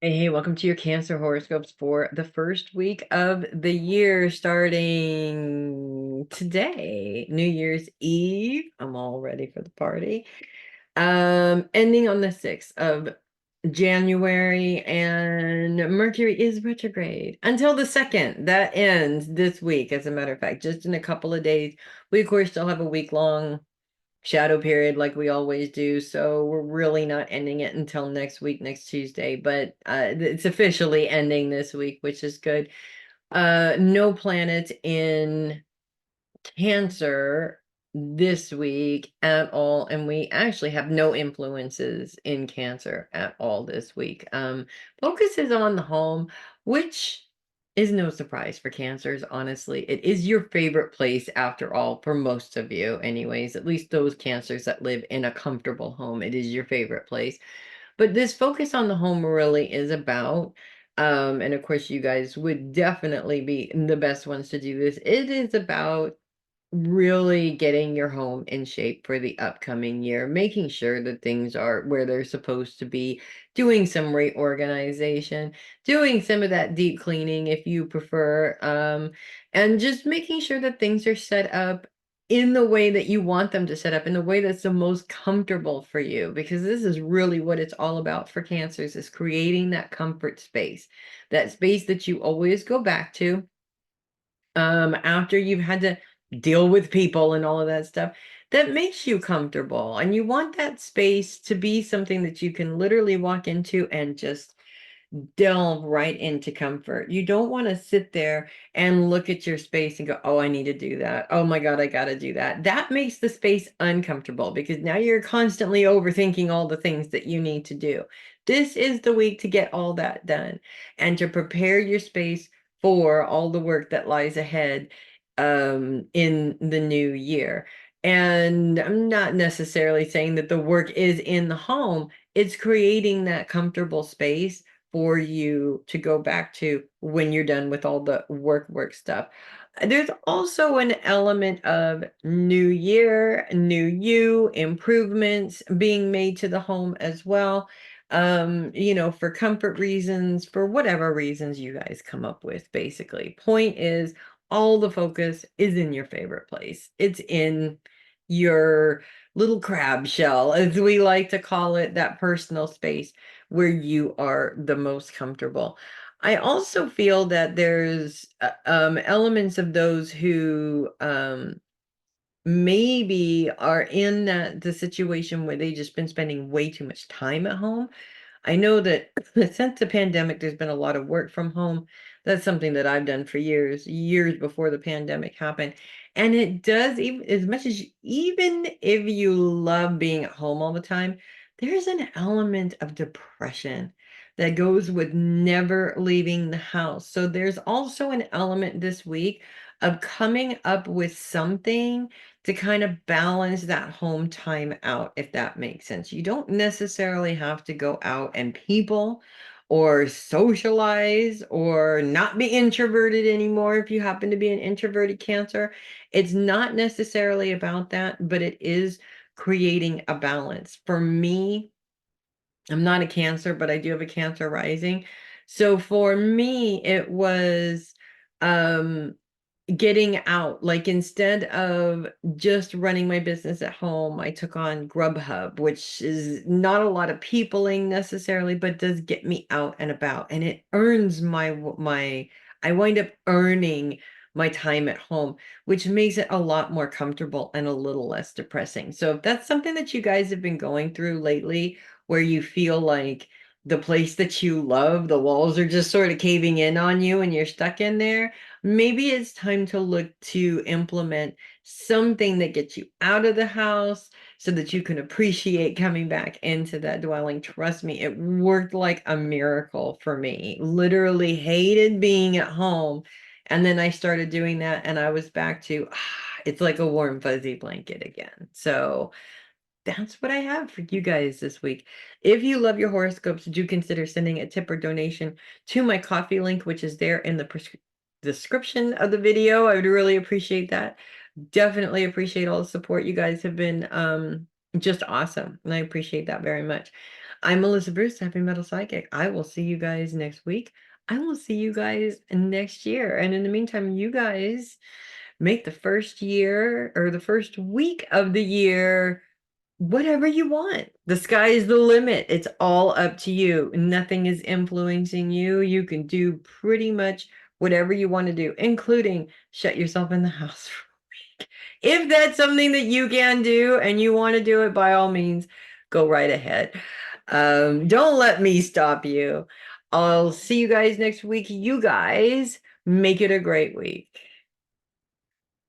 Hey, welcome to your Cancer horoscopes for the first week of the year, starting today, New Year's Eve. I'm all ready for the party. Ending on the 6th of January, and Mercury is retrograde until the 2nd. That ends this week, as a matter of fact, just in a couple of days. We, of course, still have a week-long shadow period like we always do, so we're really not ending it until next week, next Tuesday, but it's officially ending this week, which is good. No planets in Cancer this week at all, and we actually have no influences in Cancer at all this week. Focus is on the home, which is no surprise for Cancers, honestly. It is your favorite place after all, for most of you anyways, at least those Cancers that live in a comfortable home. It is your favorite place. But this focus on the home really is about, and of course you guys would definitely be the best ones to do this. It is about really getting your home in shape for the upcoming year, making sure that things are where they're supposed to be, doing some reorganization, doing some of that deep cleaning if you prefer, and just making sure that things are set up in the way that you want them to set up, in the way that's the most comfortable for you, because this is really what it's all about for Cancers, is creating that comfort space, that space that you always go back to after you've had to deal with people and all of that stuff, that makes you comfortable. And you want that space to be something that you can literally walk into and just delve right into comfort. You don't want to sit there and look at your space and go, oh, I need to do that. Oh my God, I got to do that. That makes the space uncomfortable because now you're constantly overthinking all the things that you need to do. This is the week to get all that done and to prepare your space for all the work that lies ahead in the new year. And I'm not necessarily saying that the work is in the home, it's creating that comfortable space for you to go back to when you're done with all the work stuff. There's also an element of new year, new you, improvements being made to the home as well. For comfort reasons, for whatever reasons you guys come up with, basically. Point is, all the focus is in your favorite place. It's in your little crab shell, as we like to call it, that personal space where you are the most comfortable. I also feel that there's elements of those who maybe are in the situation where they just been spending way too much time at home. I know that since the pandemic, there's been a lot of work from home. That's something that I've done for years, years before the pandemic happened. And it does, even as much as even if you love being at home all the time, there's an element of depression that goes with never leaving the house. So there's also an element this week of coming up with something to kind of balance that home time out, if that makes sense. You don't necessarily have to go out and people or socialize or not be introverted anymore if you happen to be an introverted Cancer. It's not necessarily about that, but it is creating a balance. For me, I'm not a Cancer, but I do have a Cancer rising. So for me, it was um getting out. Like, instead of just running my business at home, I took on Grubhub, which is not a lot of peopling necessarily, but does get me out and about, and it earns I wind up earning my time at home, which makes it a lot more comfortable and a little less depressing. So if that's something that you guys have been going through lately, where you feel like the place that you love, the walls are just sort of caving in on you and you're stuck in there, maybe it's time to look to implement something that gets you out of the house so that you can appreciate coming back into that dwelling. Trust me, it worked like a miracle for me. Literally hated being at home. And then I started doing that and I was back to, it's like a warm, fuzzy blanket again. So that's what I have for you guys this week. If you love your horoscopes, do consider sending a tip or donation to my coffee link, which is there in the description of the video. I would really appreciate that. Definitely appreciate all the support. You guys have been just awesome, and I appreciate that very much. I'm Melissa Bruce, Happy Metal Psychic. I will see you guys next week. I will see you guys next year. And in the meantime, you guys make the first year or the first week of the year whatever you want. The sky is the limit. It's all up to you. Nothing is influencing you. You can do pretty much whatever you want to do, including shut yourself in the house. If that's something that you can do and you want to do it, by all means, go right ahead. Don't let me stop you. I'll see you guys next week. You guys make it a great week.